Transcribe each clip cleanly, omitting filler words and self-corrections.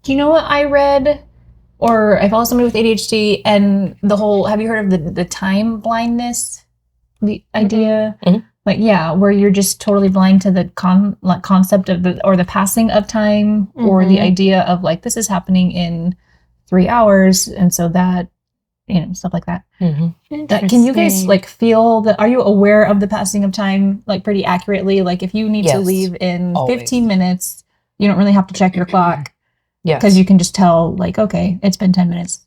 Do you know what I read? Or I follow somebody with ADHD and the whole, have you heard of the time blindness? The idea? Mm-hmm. Like, yeah, where you're just totally blind to the concept of the passing of time, or the idea of like, this is happening in 3 hours. And so that, stuff like that. That, can you guys like feel that? Are you aware of the passing of time like pretty accurately? Like if you need to leave in 15 minutes, you don't really have to check your clock. Yeah. Because you can just tell, like, okay, it's been 10 minutes.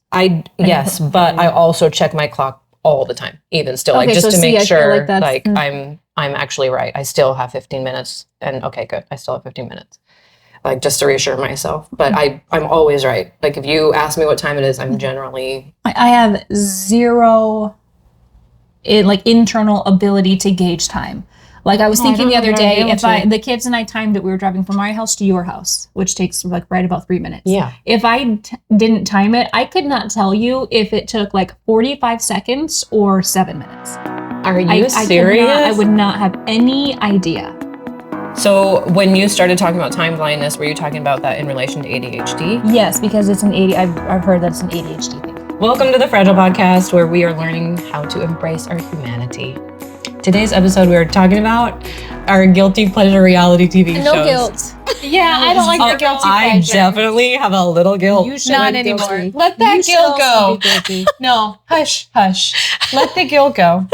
Yes, but I also check my clock all the time, even still, like just to make sure, like I'm actually right. I still have 15 minutes, and okay, good. I still have 15 minutes, like just to reassure myself. But I'm always right. Like if you ask me what time it is, I'm generally. I have zero, internal ability to gauge time. Like I was thinking the other day, if the kids and I timed it, we were driving from my house to your house, which takes like right about 3 minutes. Yeah. If I didn't time it, I could not tell you if it took like 45 seconds or 7 minutes. Are you serious? I would not have any idea. So when you started talking about time blindness, were you talking about that in relation to ADHD? Yes, because it's I've heard that it's an ADHD thing. Welcome to the Fragile Podcast, where we are learning how to embrace our humanity. Today's episode, we are talking about our guilty pleasure reality TV shows. No guilt. Yeah, I don't like the guilty pleasure. I definitely have a little guilt. You should Not anymore. Guilty. Let that guilt go. No, hush. Let the guilt go.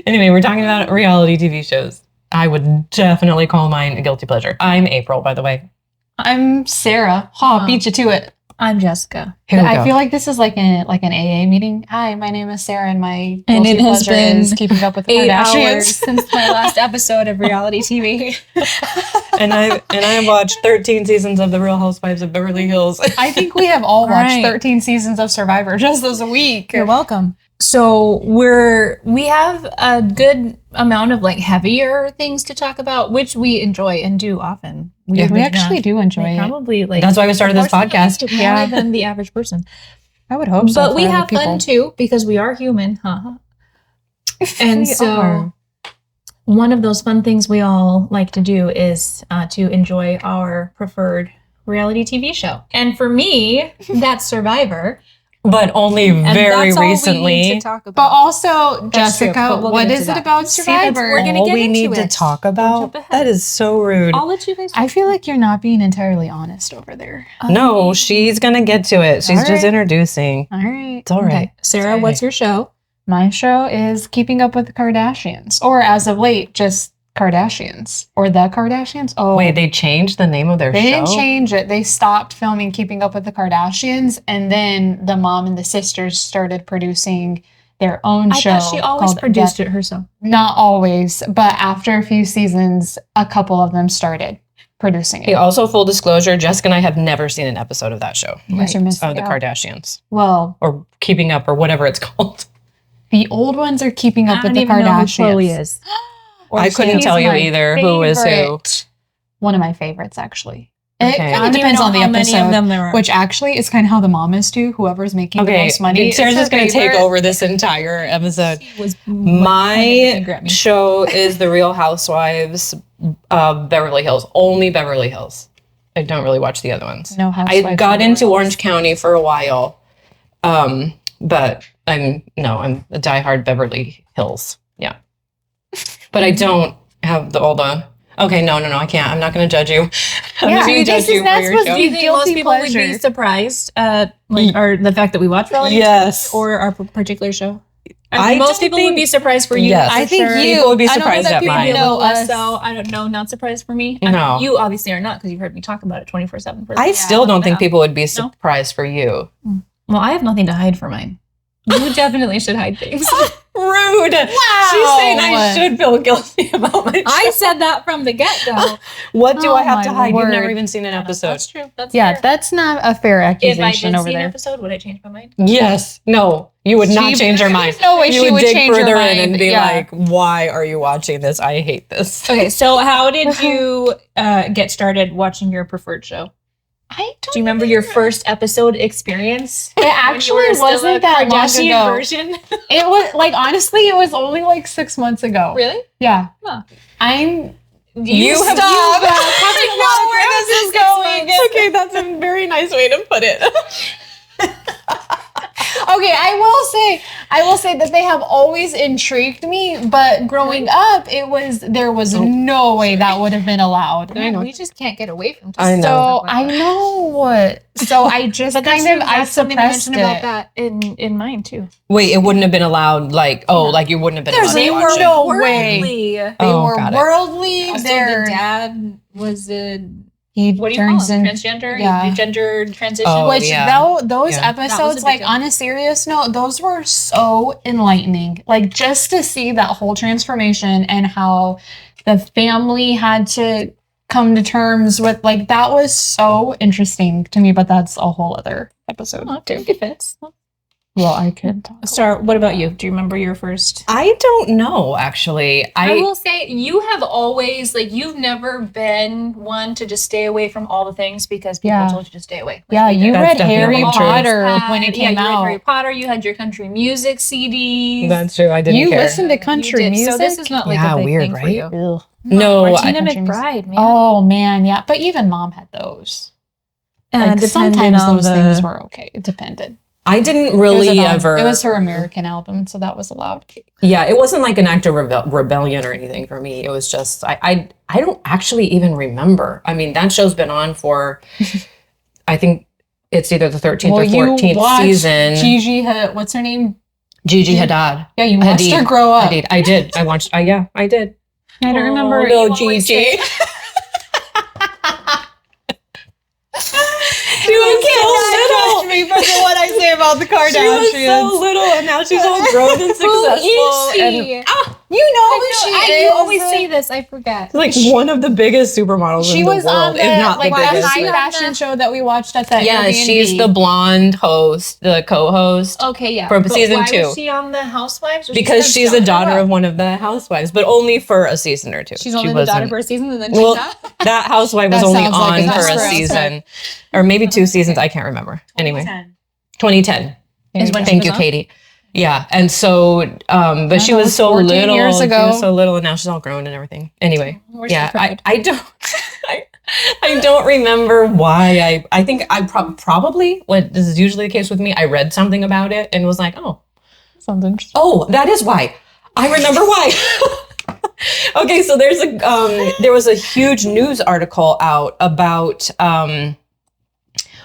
Anyway, we're talking about reality TV shows. I would definitely call mine a guilty pleasure. I'm April, by the way. I'm Sarah. Beat you to it. I'm Jessica. I feel like this is like an AA meeting. Hi, my name is Sarah, and my guilty pleasure is keeping up with the 8 Kardashians hours since my last episode of reality TV. and I watched 13 seasons of The Real Housewives of Beverly Hills. I think we have all watched 13 seasons of Survivor just this week. You're welcome. So we have a good amount of like heavier things to talk about, which we enjoy and do often. We actually do enjoy it. Probably like that's why we started this podcast. More than the average person. I would hope so. But we have fun too because we are human, And so one of those fun things we all like to do is to enjoy our preferred reality TV show. And for me, that's Survivor. But only very recently. But also, Jessica, what is it about Survivor? We're going to get we into need to talk about? That is so rude. I'll let you guys. I feel like you're not being entirely honest over there. No, she's going to get to it. She's just introducing. All right. It's all right. Okay. Sarah, what's your show? My show is Keeping Up with the Kardashians. Or as of late, just Kardashians. Or The Kardashians. Oh, wait, they changed the name of their show? They didn't change it. They stopped filming Keeping Up with the Kardashians, and then the mom and the sisters started producing their own show. I thought she always produced it herself. Not always, but after a few seasons, a couple of them started producing it. Hey, also, full disclosure, Jessica and I have never seen an episode of that show. Right. Of the Kardashians. Well, or Keeping Up, or whatever it's called. The old ones are Keeping Up with the Kardashians. I don't even know who Chloe is. I couldn't tell you either who is who. One of my favorites, actually. Okay. It kind of depends on the episode, many of them there are. Which actually is kind of how the mom is too. Whoever's making the most money. Sarah's just going to take over this entire episode. My show is The Real Housewives of Beverly Hills. Only Beverly Hills. I don't really watch the other ones. No Housewives. I got into Orange County for a while, but I'm a diehard Beverly Hills. Yeah. But I don't have all the... Okay, no, I can't. I'm not going to judge you. I'm not going to judge you for your show. Do you think most people would be surprised at or the fact that we watch reality TV or our particular show? Most people would be surprised for you. Yes, I think people would be surprised at mine. So I don't know, not surprised for me. No. You obviously are not because you've heard me talk about it 24/7. I still don't think people would be surprised for you. Well, I have nothing to hide for mine. You definitely should hide things. Rude. Wow. She's saying I should feel guilty about my show. I said that from the get-go. What do I have to hide? You've never even seen an episode. That's true. That's fair. That's not a fair accusation over there. If I did see an episode, would I change my mind? Yes. No. You would not change your mind. No way she would change her mind. You would dig further in and be like, why are you watching this? I hate this. Okay, so how did you get started watching your preferred show? Do you remember your first episode experience? It actually wasn't that long ago. Version? It was honestly, it was only 6 months ago. Really? Yeah. Huh. You have talking know where this is going. Okay, that's a very nice way to put it. Okay, I will say that they have always intrigued me, but growing up, there was no way that would have been allowed. I know. We just can't get away from. I know. So I just I suppressed it. About that in mine too. Wait, it wouldn't have been allowed. Like you wouldn't have been allowed. They were no way. They were worldly. Also, the dad was a. What do you call him? Transgender? Yeah. Gender transition? Those episodes, like, on a serious note, those were so enlightening. Like, just to see that whole transformation and how the family had to come to terms with, like, that was so interesting to me, but that's a whole other episode. Oh, okay, good fits. Well, I could talk. Star, what about you? Do you remember your first? I don't know, actually. I will say you have always, like, you've never been one to just stay away from all the things because people told you to stay away. Like, you read Harry Potter when it came out. You read Harry Potter. You had your country music CDs. That's true. I didn't care. You listened to country music? So this is not like a big weird, thing right? for you. No. Martina McBride, man. Oh, man, yeah. But even Mom had those. And sometimes those things were okay. It depended. I didn't really ever. It was her American album, so that was allowed. Yeah, it wasn't like an act of rebellion or anything for me. It was just I don't actually even remember. I mean, that show's been on for, I think it's either the 13th or 14th season. Gigi, what's her name? Gigi Hadid. Yeah, you watched her grow up. I did. I watched. Yeah, I did. I don't remember. No, Gigi. She was so little. Me for what I say about the Kardashians. She was so little, and now she's all grown and successful. Who is she? And, you know who she is. You always say this. I forget. Like one of the biggest supermodels in the world. She was on the high fashion show that we watched at that. Yeah, Airbnb. she's the blonde host, the co-host. Okay, yeah. From season 2. Why was she on the Housewives? Because she's a daughter of one of the housewives, but only for a season or two. She's only the daughter for a season, and then she's not. That housewife was only on for a season, or maybe 2 seasons. I can't remember. Anyway, 2010 is when. Thank you, Katie. Yeah, and so, but she was so little. Years ago. She was so little, and now she's all grown and everything. Anyway, I don't. I don't remember why. I think I probably, what this is usually the case with me, I read something about it and was like, oh, sounds interesting. Oh, that is why. I remember why. Okay, so there was a huge news article out about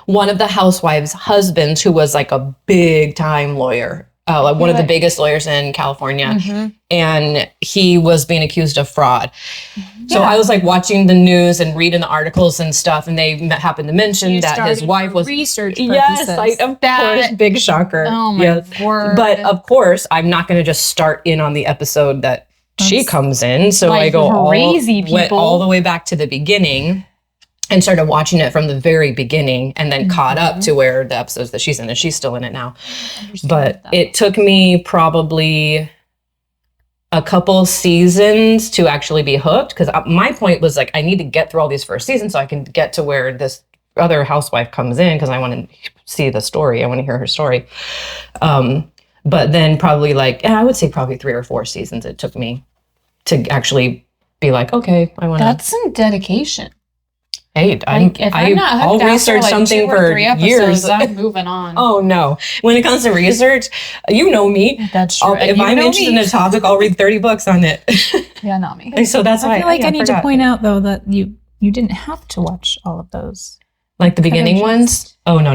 one of the housewives' husbands who was like a big time lawyer. Like one of the biggest lawyers in California, and he was being accused of fraud. So I was like watching the news and reading the articles and stuff, and they happened to mention that his wife was research purposes. Yes, of course, big shocker. Oh my word! But of course, I'm not going to just start in on the episode that she comes in. So I went all the way back to the beginning. And started watching it from the very beginning and then caught up to where the episodes that she's in, and she's still in it now. But it took me probably a couple seasons to actually be hooked, because my point was like, I need to get through all these first seasons so I can get to where this other housewife comes in, because I want to see the story. I want to hear her story. But then probably I would say probably 3 or 4 seasons it took me to actually be like, okay, I want to. That's some dedication. Hey, I'll research something for years. I'm moving on. Oh no! When it comes to research, you know me. That's true. If I'm interested in a topic, I'll read 30 books on it. Yeah, not me. And so that's why I feel like I need to point out though that you didn't have to watch all of those. Like the beginning ones? Oh no.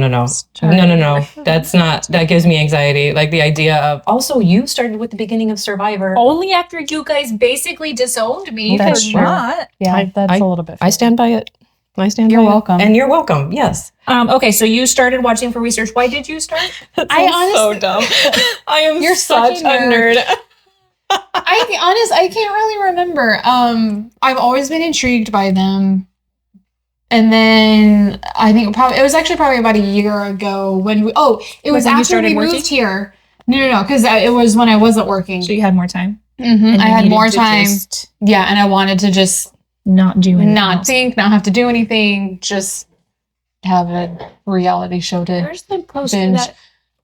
That's not. That gives me anxiety. Like the idea of also you started with the beginning of Survivor. Only after you guys basically disowned me. That's true. Yeah, that's a little bit. I stand by it. You're welcome. And you're welcome. Yes. Okay, so you started watching for research. Why did you start? I honestly, so dumb. I am such a nerd. I can't really remember. I've always been intrigued by them. And then I think it was actually probably about a year ago when it was after we moved here. No, because it was when I wasn't working. So you had more time? Mm-hmm. I had more time. Yeah, and I wanted to just not do anything not think, not have to do anything, just have a reality show to Where's the post binge. That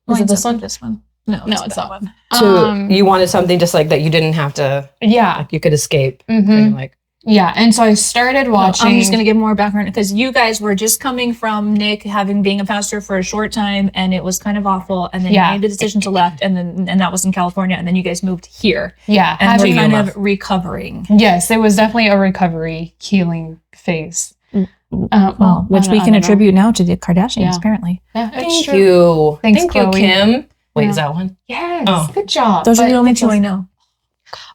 Was it this one? This one? No, it's that one. So you wanted something just like that you didn't have to, yeah, you could escape. Mm-hmm. Like, Yeah, and so I started watching. I'm just going to give more background because you guys were just coming from Nick being a pastor for a short time, and it was kind of awful. And then you made the decision to left, and that was in California, and then you guys moved here. Yeah, and we're kind of recovering. Yes, it was definitely a recovery healing phase. Which we can attribute now to the Kardashians, apparently. Yeah, Thank you. Thanks, Thank Chloe. you, Kim. Wait, is that one? Yes, good job. Those are the only two I know.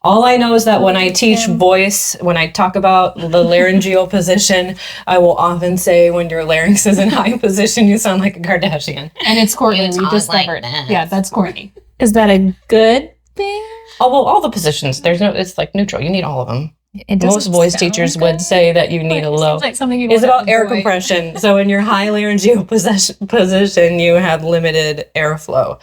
All I know is that when I teach voice, when I talk about the laryngeal position, I will often say when your larynx is in high position, you sound like a Kardashian. And it's Courtney. We discovered. Yeah, that's Courtney. Is that a good thing? Oh, well, all the positions. It's like neutral. You need all of them. Most voice teachers would say that you need a low. Like something it's about air compression. So in your high laryngeal position, you have limited airflow.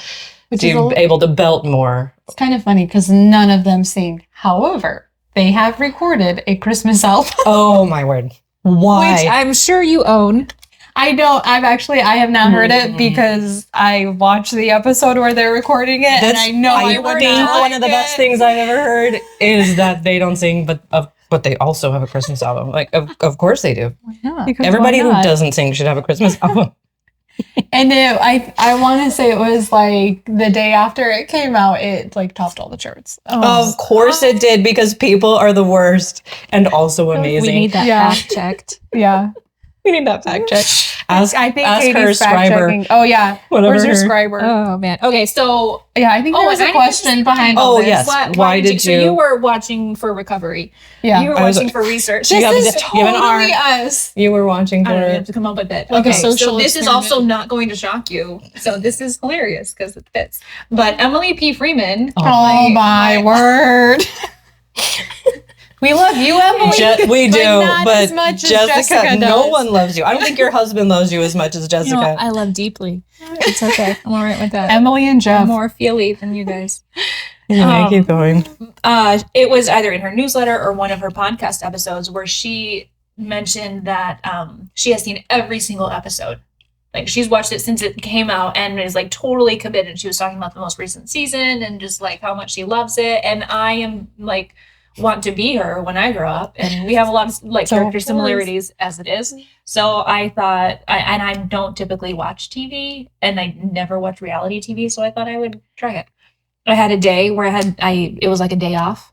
Which so you're able to belt more. It's kind of funny because none of them sing. However, they have recorded a Christmas album. Oh my word. Why? Which I'm sure you own. I don't. I have not heard it because I watched the episode where they're recording it, and I know I would not one of the best things I've ever heard is that they don't sing, but they also have a Christmas album. Like, of course they do. Yeah. Everybody who doesn't sing should have a Christmas album. And I want to say it was like the day after it came out, it like topped all the charts. Oh, of course it did, because people are the worst and also amazing. We need that fact checked. Yeah. We need that fact check. I think ask her scriber. Oh yeah. Whatever. Where's your scriber? Oh man. Okay, so yeah, I think there was a question behind all this. Yes. Why did you? So you were watching for recovery. Yeah. You were watching for research. This is totally us. You were watching for. I don't know, you have to come up with it. Okay, so this is also not going to shock you. So this is hilarious because it fits. But Emily P. Freeman. Oh my word. We love you, Emily. We do, but as much Jessica does. no one loves you. I don't think your husband loves you as much as Jessica. I love deeply. It's okay. I'm all right with that. Emily and Jeff. I'm more feely than you guys. Yeah, keep going. It was either in her newsletter or one of her podcast episodes where she mentioned that she has seen every single episode. Like, she's watched it since it came out and is like totally committed. She was talking about the most recent season and just like how much she loves it. And I am like, want to be her when I grow up, and we have a lot of like character similarities as it is. So I thought, and I don't typically watch TV, and I never watch reality TV, so I thought I would try it. I had a day where it was like a day off,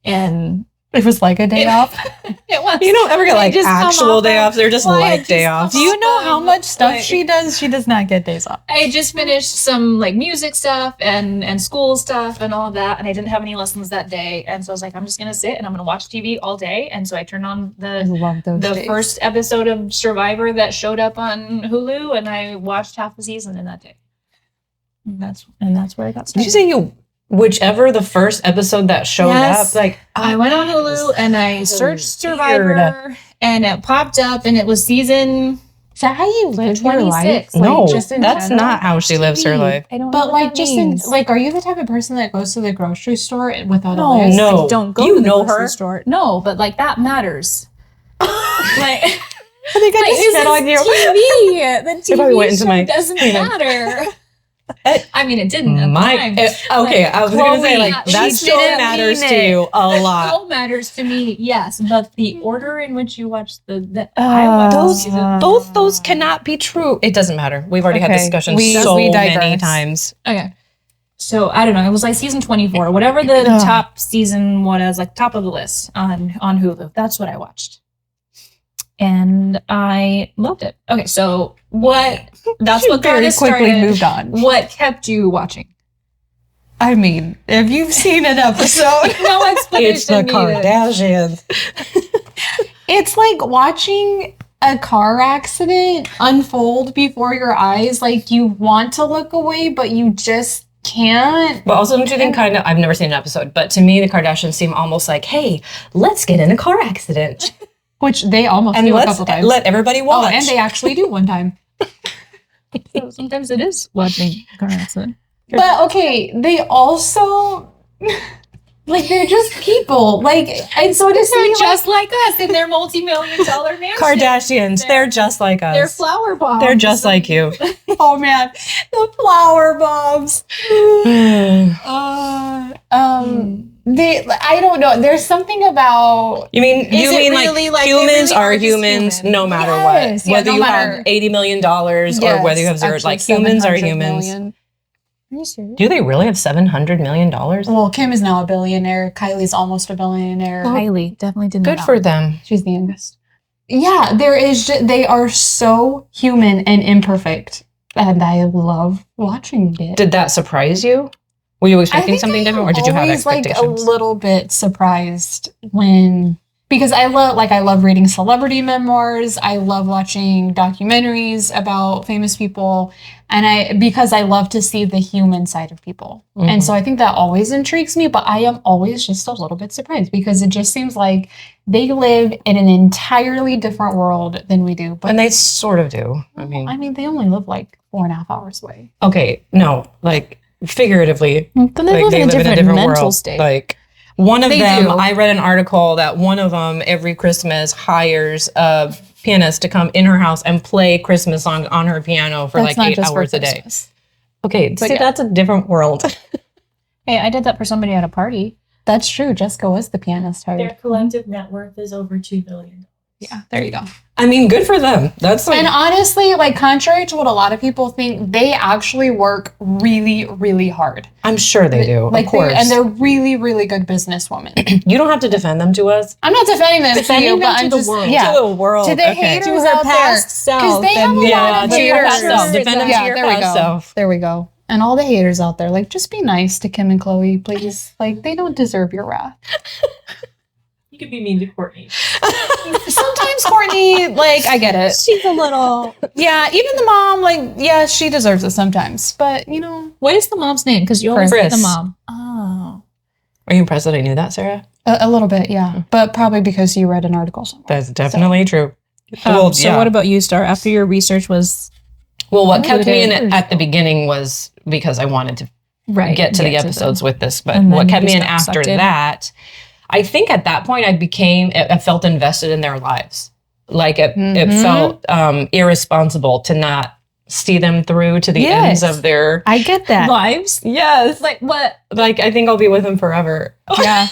and it was like a day off. It was. You don't ever get like actual day offs. They're just like day offs. Do you know how much stuff she does? She does not get days off. I just finished some like music stuff and school stuff and all of that, and I didn't have any lessons that day, and so I was like, I'm just gonna sit and I'm gonna watch TV all day. And so I turned on the first episode of Survivor that showed up on Hulu, and I watched half the season in that day. And that's where I got started. Did you say whichever the first episode that showed up, like I went on Hulu and I searched Survivor and it popped up and it was season. Is that how you live your life? Like, no, that's not how she lives her life. I don't but know like, just are you the type of person that goes to the grocery store without a list? No, I don't go to the grocery store. No, but like that matters. Like, I think I just spit on you. TV. The TV probably went into show doesn't matter. I mean, it didn't at the time. Okay, I was going to say, like, that still matters to you a lot. It still matters to me, yes. But the order in which you watch those cannot be true. It doesn't matter. We've already had discussions so many times. Okay. So, I don't know. It was like season 24. Whatever the top season was, like top of the list on Hulu. That's what I watched. And I loved it. Okay, so that's what very quickly moved on. What kept you watching? I mean, if you've seen an episode, no explanation. It's the Kardashians. It's like watching a car accident unfold before your eyes. Like, you want to look away, but you just can't. But also, don't you think I've never seen an episode, but to me, the Kardashians seem almost like, hey, let's get in a car accident. Which they almost do a couple times. Let everybody watch. Oh, and they actually do one time. So sometimes it is watching car accident. But okay, they also like, they're just people. Like, and so to see, they're just like us in their multi-million-dollar mansion. Kardashians, they're just like us. They're flower bombs. They're just like you. Oh man, the flower bombs. I don't know. There's something about. You mean really, like humans are humans no matter what, whether you have $80 million or whether you have zero. Like humans are humans. Million. Are you serious? Do they really have $700 million? Well, Kim is now a billionaire. Kylie's almost a billionaire. Kylie definitely didn't. Good for them. She's the youngest. Yeah, they are so human and imperfect, and I love watching it. Did that surprise you? Were you expecting something different, or did you have expectations? Like a little bit surprised because I love reading celebrity memoirs. I love watching documentaries about famous people, and because I love to see the human side of people. Mm-hmm. And so I think that always intrigues me, but I am always just a little bit surprised because it just seems like they live in an entirely different world than we do. And they sort of do. I mean, they only live like 4.5 hours away. Okay, no, like figuratively, then they live in a different mental world. State. Like one of them, I read an article that one of them every Christmas hires a pianist to come in her house and play Christmas songs on her piano for like 8 hours a day. Okay, see, that's a different world. Hey, I did that for somebody at a party. That's true. Jessica was the pianist. Their collective net worth is over $2 billion. Yeah, there you go. I mean, good for them. That's like, and honestly, like contrary to what a lot of people think, they actually work really, really hard. I'm sure they do. Like, of course, and they're really, really good businesswomen. You don't have to defend them to us. I'm not defending them to you, but I'm just world. Yeah, to the world, to the haters to out there, because they have a lot of haters. Defend them to your past self. There we go. And all the haters out there, like, just be nice to Kim and Chloe, please. Like, they don't deserve your wrath. You could be mean to Courtney. Sometimes Courtney, like, I get it. She's a little... Yeah, even the mom, like, yeah, she deserves it sometimes. But, you know... What is the mom's name? Because you always say the mom. Oh. Are you impressed that I knew that, Sarah? A little bit, yeah. But probably because you read an article somewhere. That's definitely true. So what about you, Star? After your research was... Well, what kept me in it at the beginning was because I wanted to get to the episodes with this. But what kept me in after that... I think at that point I felt invested in their lives. Like it felt irresponsible to not see them through to the ends of their I get that. lives. Yes. Like what? Like I think I'll be with them forever. Yeah.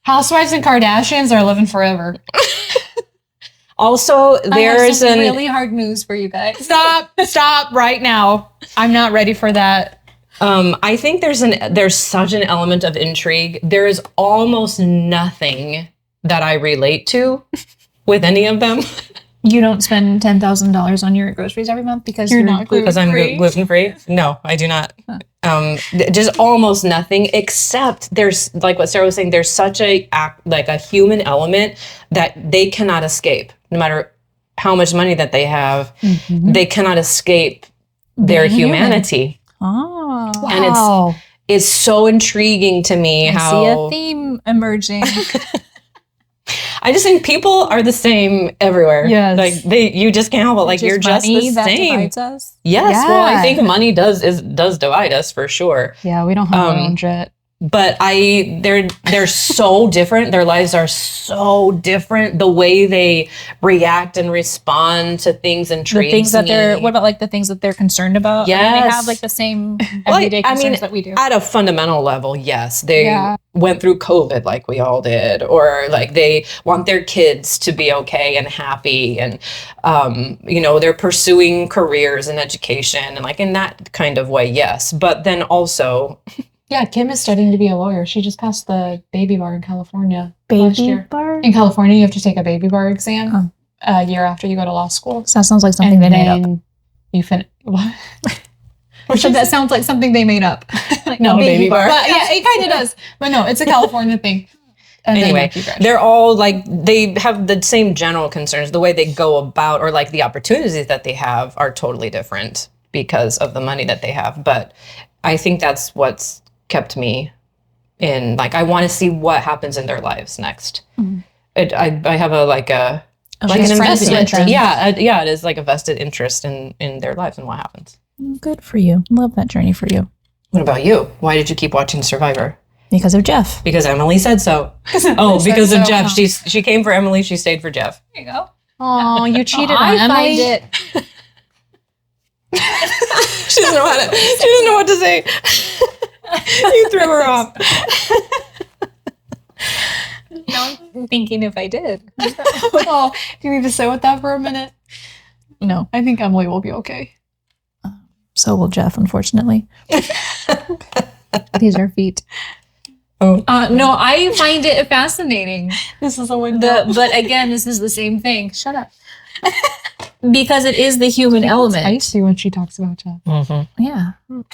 Housewives and Kardashians are living forever. Also, there's really hard news for you guys. Stop right now. I'm not ready for that. I think there's such an element of intrigue. There is almost nothing that I relate to with any of them. You don't spend $10,000 on your groceries every month because you're not gluten-free? Because I'm gluten-free? No, I do not. Just almost nothing, except there's, like what Sarah was saying, there's such a human element that they cannot escape. No matter how much money that they have, they cannot escape their humanity. Oh, wow. And it's so intriguing to me I see a theme emerging. I just think people are the same everywhere. Yes. Like you just can't help it. Like you're just the same. Divides us? Yes. Yeah. Well, I think money does divide us for sure. Yeah, we don't have our own jet. But they're so different. Their lives are so different. The way they react and respond to things intrigues the things that me. What about like the things that they're concerned about? Yes. I mean, they have like the same everyday concerns that we do. At a fundamental level, yes. They went through COVID like we all did, or like they want their kids to be okay and happy, and they're pursuing careers and education and like in that kind of way, yes. But then also yeah, Kim is studying to be a lawyer. She just passed the baby bar in California. Baby bar? In California, you have to take a baby bar exam a year after you go to law school. So that sounds like something they made up. You finish what? That sounds like something they made up. Like, no, baby bar. But yeah, it kind of does. But no, it's a California thing. And anyway, they're all like, they have the same general concerns. The way they go about, or like the opportunities that they have are totally different because of the money that they have. But I think that's what's kept me in, like, I want to see what happens in their lives next. Mm-hmm. I have an investment. Yeah, it is like a vested interest in their lives and what happens. Good for you. Love that journey for you. What about you? Why did you keep watching Survivor? Because of Jeff. Because Emily said so. Because of Jeff. She came for Emily. She stayed for Jeff. There you go. Oh, you cheated on Emily. She doesn't know what to say. You threw her off. Now I'm thinking if I did. Oh, do you need to sit with that for a minute? No. I think Emily will be okay. So will Jeff, unfortunately. These are feet. Oh. No, I find it fascinating. This is a window. But again, this is the same thing. Shut up. Because it is the human element. I see when she talks about Jeff. Mm-hmm. Yeah.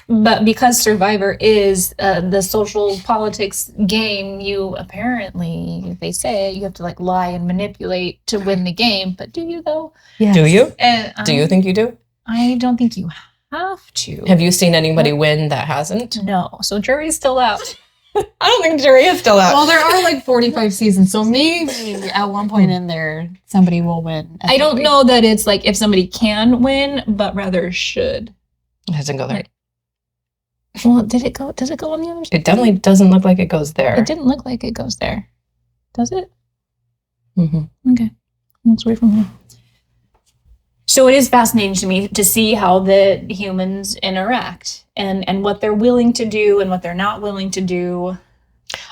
But because Survivor is the social politics game, you apparently, they say, you have to like lie and manipulate to win the game. But do you though? Yes. Do you? Do you think you do? I don't think you have to. Have you seen anybody win that hasn't? No. So jury's still out. I don't think jury is still out. Well, there are like 45 seasons, so maybe at one point in there, somebody will win. I don't know that it's like if somebody can win, but rather should. It doesn't go there. Like, well, does it go on the other side? It definitely doesn't look like it goes there. It didn't look like it goes there. Does it? Mm-hmm. Okay. Let's wait from here. So it is fascinating to me to see how the humans interact and what they're willing to do and what they're not willing to do.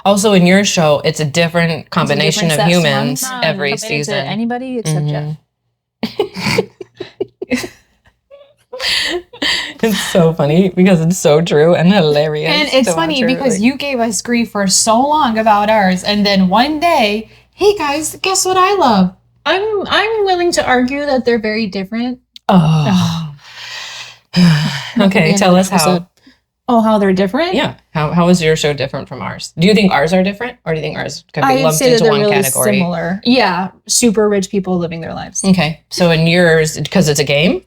Also, in your show, it's a different combination of humans every season. Anybody except Jeff. It's so funny because it's so true and hilarious. And it's funny because you gave us grief for so long about ours, and then one day, hey guys, guess what I love? I'm willing to argue that they're very different. Oh. Okay, tell us how. Oh, how they're different? Yeah. How is your show different from ours? Do you think ours are different, or do you think ours could be lumped into one really category? Similar. Yeah, super rich people living their lives. Okay, so in yours, because it's a game,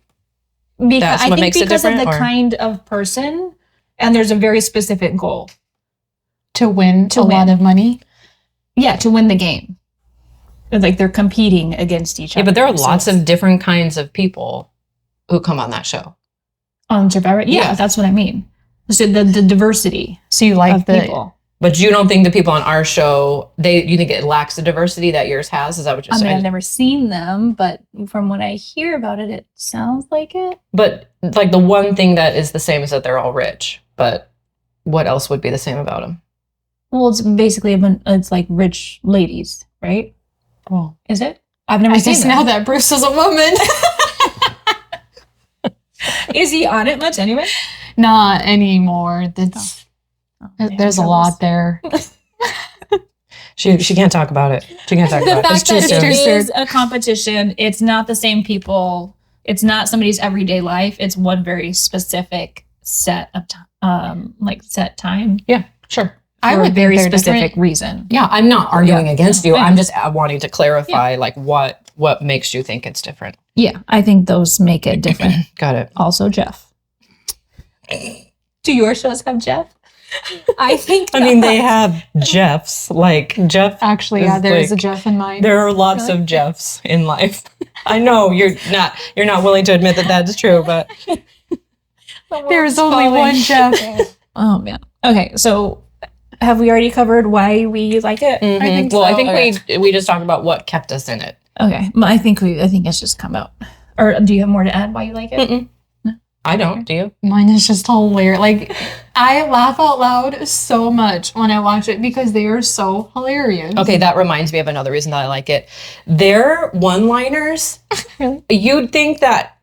because I think makes it because of different, the kind of person, and there's a very specific goal To win a lot of money? Yeah, to win the game. Like they're competing against each other. Yeah, but there are lots of different kinds of people who come on that show. On Survivor? Yeah, that's what I mean. So the diversity. So you like the people. But you don't think the people on our show, you think it lacks the diversity that yours has? Is that what you're saying? I've never seen them, but from what I hear about it, it sounds like it. But like the one thing that is the same is that they're all rich. But what else would be the same about them? Well, it's basically it's like rich ladies, right? Well, is it? I've never seen it. Now that Bruce is a woman. Is he on it much anyway? Not anymore. There's a lot there. She can't talk about it. She can't talk about it. The fact that it is a competition, it's not the same people. It's not somebody's everyday life. It's one very specific set of set time. Yeah, sure. I would very specific reason. Yeah, I'm not arguing against you. I'm just wanting to clarify like what makes you think it's different. Yeah, I think those make it different. Got it. Also, Jeff. Do your shows have Jeff? I think. I mean, they have Jeffs. Like Jeff. Actually, yeah, there is a Jeff in mine. There are lots of Jeffs in life. I know you're not willing to admit that that's true, but there's only one Jeff. Oh man. Okay, so. Have we already covered why we like it? Mm-hmm. I think so. I think we just talked about what kept us in it. Okay, I think it's just come out. Or do you have more to add why you like it? No? I don't. Do you? Mine is just hilarious. Like I laugh out loud so much when I watch it because they are so hilarious. Okay, that reminds me of another reason that I like it. Their one-liners. You'd think that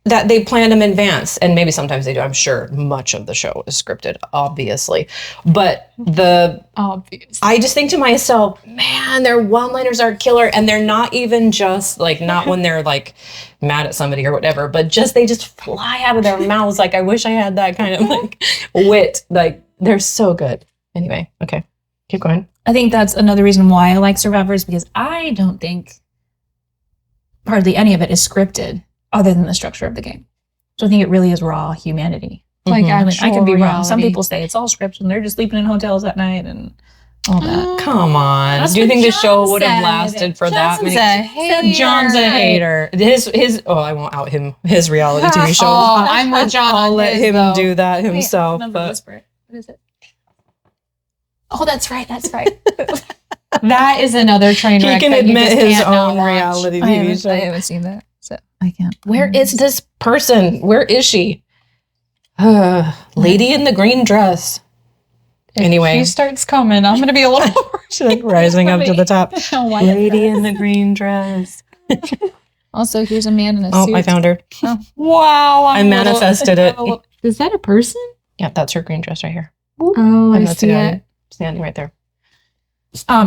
they plan them in advance, and maybe sometimes they do. I'm sure much of the show is scripted, obviously. But I just think to myself, man, their one-liners are killer, and they're not even just like not when they're like mad at somebody or whatever, but they just fly out of their mouths. Like I wish I had that kind of like wit. Like they're so good. Anyway, okay, keep going. I think that's another reason why I like Survivors, because I don't think hardly any of it is scripted. Other than the structure of the game. So I think it really is raw humanity. Like I could be reality. wrong. Some people say it's all scripted and they're just sleeping in hotels at night and all that. Come on. That's do you think what the show John would have said. lasted for that Johnson's many? a hater. John's a hater. His I won't out him. His reality TV show. Oh, I'm with John. I'll let him do that himself. Wait, but whisper it. What is it? Oh, that's right. That's right. That is another train he wreck. can that you admit just his can't not own watch. reality I TV show. haven't seen that. So I can't. Where is this person? Where is she? Lady in the green dress. Anyway, she starts coming. I'm gonna be a little rising up to the top. Lady in the green dress. Also, here's a man in a suit. Oh, I found her. Oh. Wow! I manifested it. Is that a person? Yeah, that's her green dress right here. Oh, And I that's see the guy it. standing right there.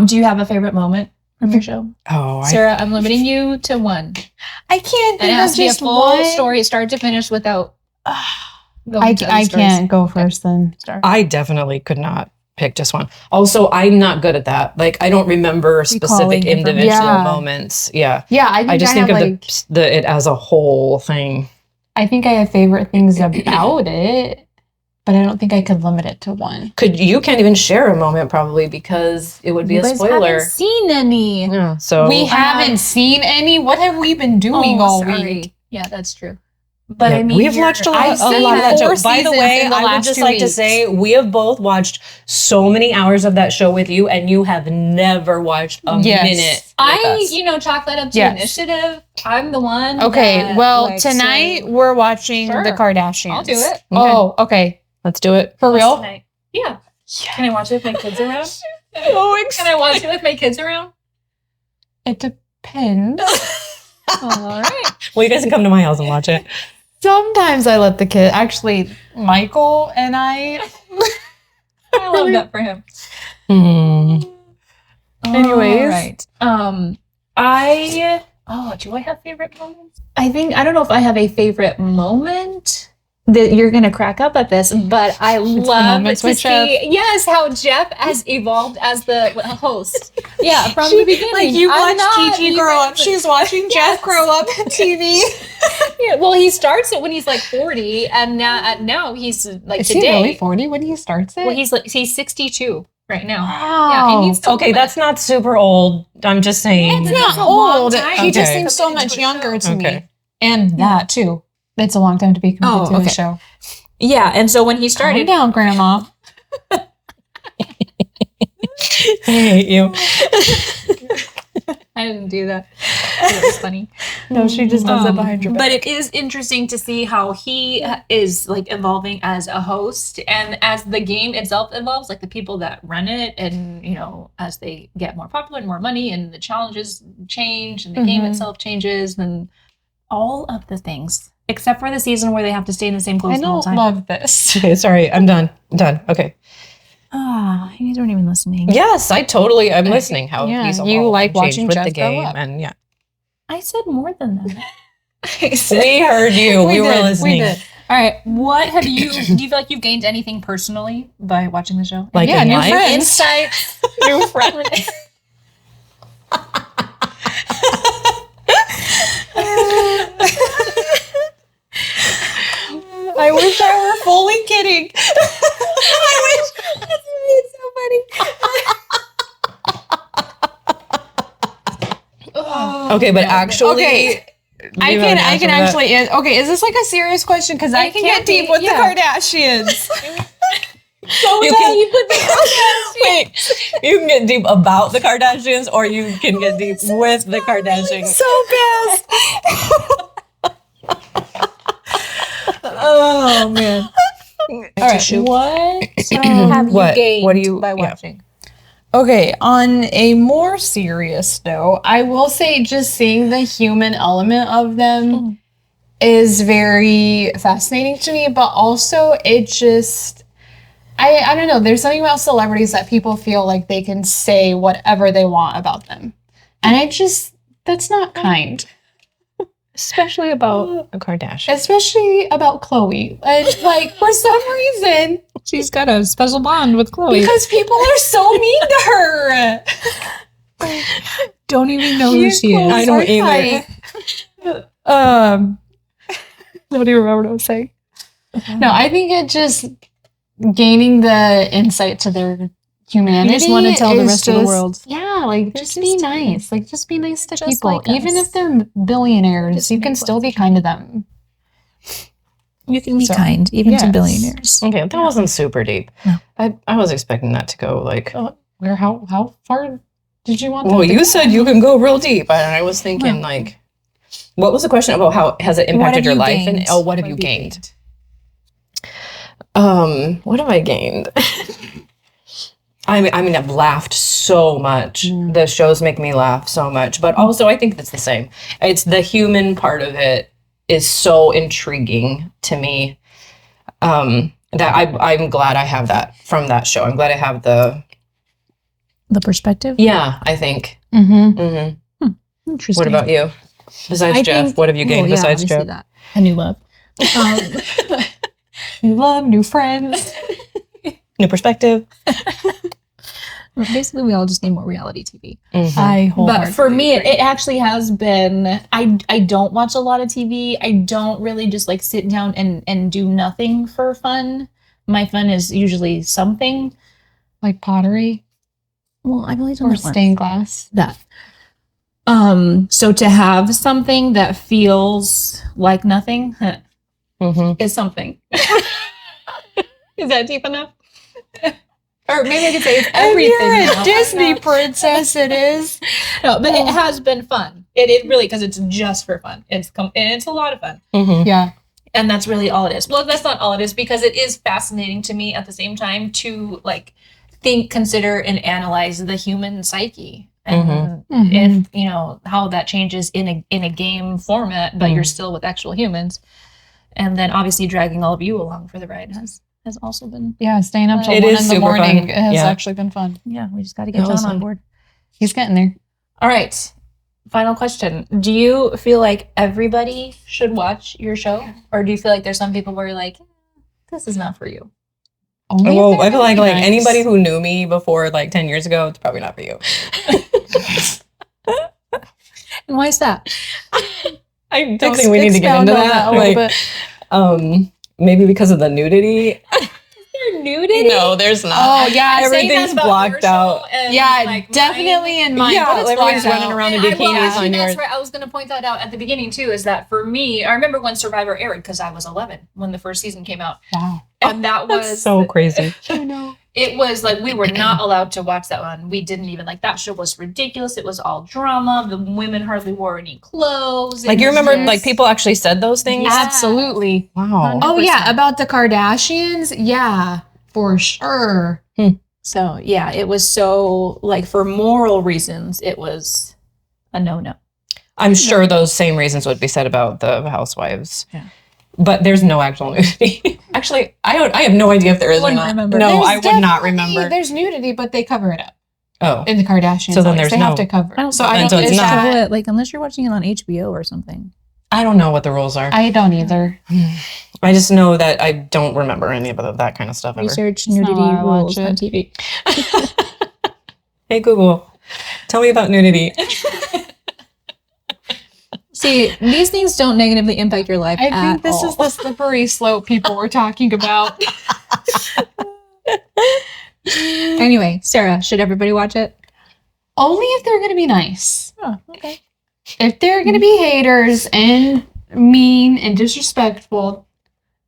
Do you have a favorite moment from your show? Oh, Sarah, I'm limiting you to one. I can't And it think has of to be a just full one story, start to finish, without I can't go first then. I definitely could not pick just one. Also, I'm not good at that. Like, I don't remember specific individual moments. Yeah. Yeah, I just think of it as a whole thing. I think I have favorite things about it, but I don't think I could limit it to one. You can't even share a moment probably because it would be a spoiler. Haven't seen any. Yeah, so we haven't seen any. What have we been doing all week? Yeah, that's true. But yeah, I mean, we've watched a lot of that show. By the way, I would just like to say we have both watched so many hours of that show with you, and you have never watched a minute. chalk that up to initiative. I'm the one. Okay, tonight we're watching the Kardashians. I'll do it. Okay. Oh, okay. Let's do it. For real? Tonight. Yeah. Can I watch it with my kids around? Can I watch it with my kids around? It depends. All right. Well, you guys can come to my house and watch it. Sometimes I let the kid. Actually, Michael and I. I love that for him. Anyways, all right. Do I have favorite moments? I don't know if I have a favorite moment. That you're gonna crack up at this, but I love to see how Jeff has evolved as the host. Yeah, from the beginning. Like you watch Gigi grow up, she's watching Jeff grow up on TV. Yeah, well, he starts it when he's like 40, and now he's like Is today. He really 40 when he starts it? Well, he's 62 right now. Wow. Yeah, and he's okay, that's not super old. I'm just saying. It's not old. He just seems so much younger to me, and that too. It's a long time to be committed to the show. Yeah, and so when he started... Calm down, Grandma. I hate you. I didn't do that. It was funny. No, she just does it behind your back. But it is interesting to see how he is like evolving as a host, and as the game itself evolves, like the people that run it, and as they get more popular and more money, and the challenges change, and the game itself changes, and all of the things. Except for the season where they have to stay in the same clothes the whole time. I love this. Okay, sorry. I'm done. Okay. You guys aren't even listening. Yes, I'm listening. How he's you like watching with Jeff the game, grow up. and I said more than that. We heard you. We were listening. We did. All right. What have you? Do you feel like you've gained anything personally by watching the show? Like new life? friends, insights, new friends. I wish I were fully kidding. I wish. It's so funny. Okay, but actually, I can actually. Is this like a serious question? Because I can get deep with the Kardashians. You can get deep about the Kardashians, or you can get deep with the Kardashians. So fast. Oh man! All right, what have you gained by watching? Okay, on a more serious note, I will say just seeing the human element of them is very fascinating to me, but also it just, I don't know, there's something about celebrities that people feel like they can say whatever they want about them. And that's not kind. Especially about a Kardashian. Especially about Khloe. And like, for some reason, she's got a special bond with Khloe. Because people are so mean to her. Don't even know who she is. I don't either. Nobody remember what I was saying. No, I think it just gaining the insight to their humanity. You just want to tell the rest of the world. Yeah, like just be nice. Like just be nice to people. Like even if they're billionaires, you can still be kind to them. You can be kind, even to billionaires. Okay, that wasn't super deep. No. I was expecting that to go like how far did you want? Well, you said you can go real deep, and I was thinking like, what was the question about? How has it impacted your life? Gained? And what have you gained? What have I gained? I mean, I've laughed so much. The shows make me laugh so much, but also I think it's the same. It's the human part of it is so intriguing to me that I'm glad I have that from that show. I'm glad I have the perspective. Yeah, I think. Interesting. What about you? Besides Jeff, what have you gained besides Jeff? That. A new love. New love, new friends. New perspective. Basically, we all just need more reality TV. But for me, it actually has been. I don't watch a lot of TV. I don't really just like sit down and do nothing for fun. My fun is usually something like pottery. Well, I've only done or stained glass. That. So to have something that feels like nothing is something. Is that deep enough? Or maybe I could say it's everything. If you're a Disney princess, it is. No, but it has been fun. It really, because it's just for fun. It's a lot of fun. Yeah. And that's really all it is. Well, that's not all it is, because it is fascinating to me at the same time to like think, consider, and analyze the human psyche. And if, you know, how that changes in a game format, but you're still with actual humans. And then obviously dragging all of you along for the ride has also been staying up till 1 in the morning has actually been fun. Yeah, we just got to get John on board. He's getting there. All right, final question: do you feel like everybody should watch your show, or do you feel like there's some people where you're like, this is not for you? Well, I feel like anybody who knew me before like 10 years ago, it's probably not for you. And why is that? I don't think we need to get into that. Like, maybe because of the nudity. Is there nudity? No, there's not. Oh yeah, everything's blocked out. Yeah, like definitely in mine. Yeah, everybody's running around in bikinis on yours. That's right. I was going to point that out at the beginning too. Is that for me? I remember when Survivor aired because I was 11 when the first season came out. Wow, and that was so crazy. I know. It was like we were not allowed to watch that one. We didn't even like that show was ridiculous. It was all drama. The women hardly wore any clothes. Like you remember, like people actually said those things. Yeah. Absolutely. Wow. 100%. Oh yeah, about the Kardashians. Yeah, for sure. So yeah, it was so like for moral reasons, it was a no. I'm sure those same reasons would be said about the housewives. Yeah. But there's no actual nudity. Actually, I have no idea if there is or not. Remember. No, I would not remember. There's nudity, but they cover it up. Oh. In the Kardashians. So then there's they have to cover it. So I don't think it's not like unless you're watching it on HBO or something. I don't know what the rules are. I don't either. I just know that I don't remember any of that kind of stuff ever. Research nudity rules on TV. Hey Google, tell me about nudity. See, these things don't negatively impact your life I think this is the slippery slope people were talking about. Anyway, Sarah, should everybody watch it? Only if they're going to be nice. Oh, okay. If they're going to be haters and mean and disrespectful,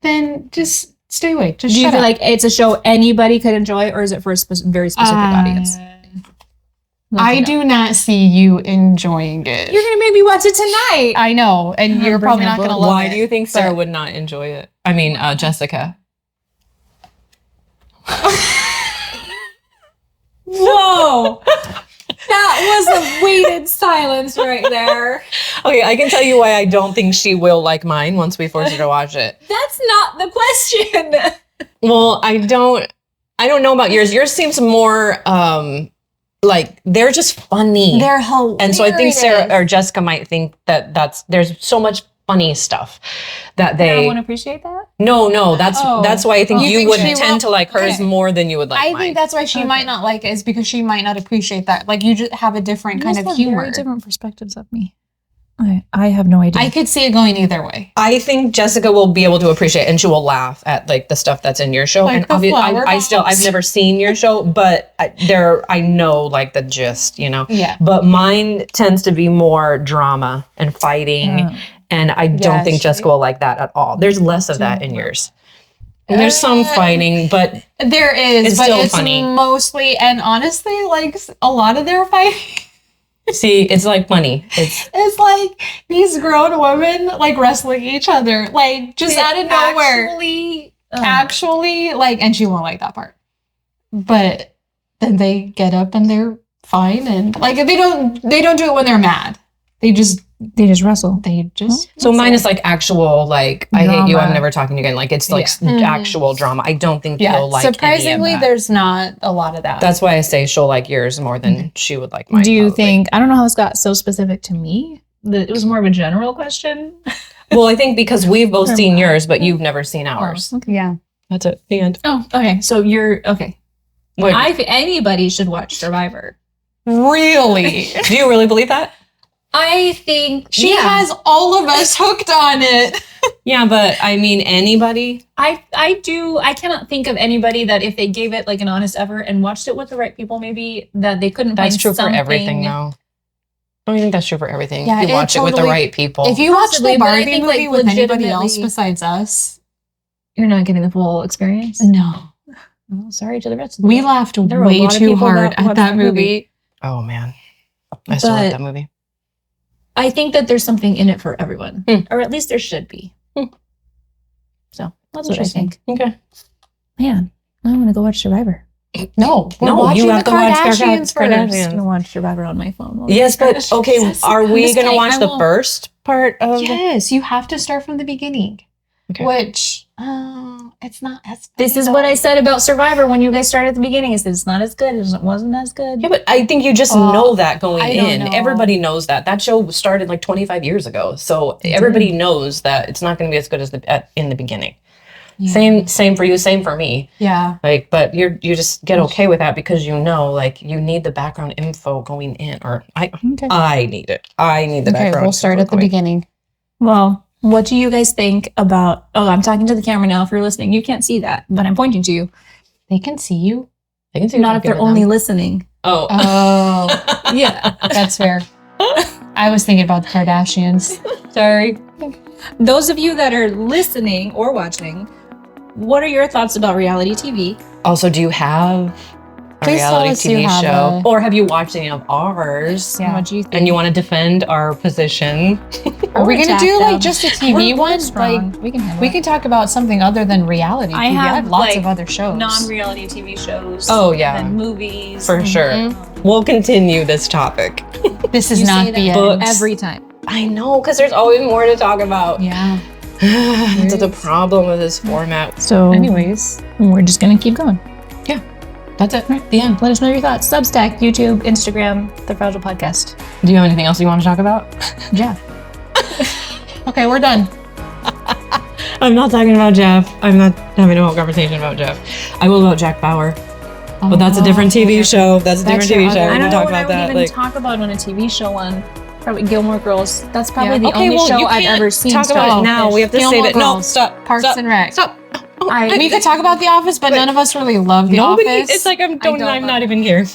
then just stay away. Just Do you feel like it's a show anybody could enjoy, or is it for a very specific audience? I do not see you enjoying it. You're going to make me watch it tonight. I know, and you're probably not going to love it. Why do you think Sarah would not enjoy it? I mean, Jessica. Whoa! That was a weighted silence right there. Okay, I can tell you why I don't think she will like mine once we force her to watch it. That's not the question. Well, I don't know about yours. Yours seems more like they're just funny. They're hilarious. And so I think Sarah or Jessica might think that there's so much funny stuff that they won't appreciate that. No, that's why I think you would tend to like hers Okay. more than you would like mine. I think that's why she might not like it, is because she might not appreciate that. Like you just have a different kind of humor. Very different perspectives of me. I have no idea. I could see it going either way. I think Jessica will be able to appreciate and she will laugh at like the stuff that's in your show. Like and the flower I've never seen your show, but I know like the gist, you know. Yeah. But mine tends to be more drama and fighting, and I don't think Jessica will like that at all. There's less of that in yours. And there's some fighting, but there is, it's but still it's funny. Mostly, and honestly, like a lot of their fighting. See, it's like funny. It's like these grown women like wrestling each other, like just out of nowhere. Actually, like, and she won't like that part. But then they get up and they're fine, and like they don't do it when they're mad. They just wrestle. So mine is like actual, like, drama. I hate you, I'm never talking to you again. Like, it's like actual drama. I don't think you'll like surprisingly, any of that. there's not a lot of that. That's why I say she'll like yours more than she would like mine. Do you think, I don't know how this got so specific to me. It was more of a general question. Well, I think because we've both seen yours, but you've never seen ours. Oh, okay. Yeah. That's it. The end. Oh, okay. So you're, okay. What? Anybody should watch Survivor. Really? Do you really believe that? I think she has all of us hooked on it. Yeah, but I mean, anybody? I cannot think of anybody that if they gave it like an honest effort and watched it with the right people, maybe that they couldn't find something. That's true for everything, though. Don't you think that's true for everything? Yeah, you watch it with the right people. If you watch the Barbie movie like, with anybody else besides us, you're not getting the full experience. No. Oh, sorry to the rest of we laughed way too hard at that movie. Oh man, I still like that movie. I think that there's something in it for everyone, or at least there should be. So that's what I think. Okay. Man, I want to go watch Survivor. No, you have the Kardashians first. I'm gonna watch Survivor on my phone. Yes, but okay, are we gonna watch the first part of? Yes, you have to start from the beginning. Okay. Which it's not as. This is what I said about Survivor when you guys started at the beginning. I said it's not as good. It wasn't as good. Yeah, but I think you just know that going in. Everybody knows that. That show started like 25 years ago, so everybody knows that it's not going to be as good as in the beginning. Yeah. Same for you, same for me. Yeah. Like, but you just get okay with that because you know, like, you need the background info going in, or I need it. I need the background. Okay, we'll start at the beginning. Well, what do you guys think about? Oh, I'm talking to the camera now. If you're listening, you can't see that, but I'm pointing to you. They can see you. They can see. Not if they're only listening. Oh. Yeah, that's fair. I was thinking about the Kardashians. Sorry. Those of you that are listening or watching, what are your thoughts about reality TV? Also, do you have a reality TV show? Or have you watched any of ours? Yeah. What do you think? And you want to defend our position? Are we going to do like just a TV one? Like we can talk about something other than reality. I have lots of other shows. Non-reality TV shows. Oh yeah. And movies. For sure. We'll continue this topic. This is not the end. Every time. I know, because there's always more to talk about. Yeah. That's the problem with this format. So anyways, we're just going to keep going. Yeah. That's it. Right. The end. Let us know your thoughts. Substack, YouTube, Instagram, The Fragile Podcast. Do you have anything else you want to talk about? Jeff. Okay, we're done. I'm not talking about Jeff. I'm not having a whole conversation about Jeff. I will about Jack Bauer. But that's a different TV show. That's a different TV show. I don't know talk what about I would even talk about on a TV show one. Probably Gilmore Girls. That's probably the only show I've ever seen. Talk about it now. We have to save it. No, stop. Parks and Rec. Stop. We could talk about The Office, but none of us really love The Office. It's like I'm not even here.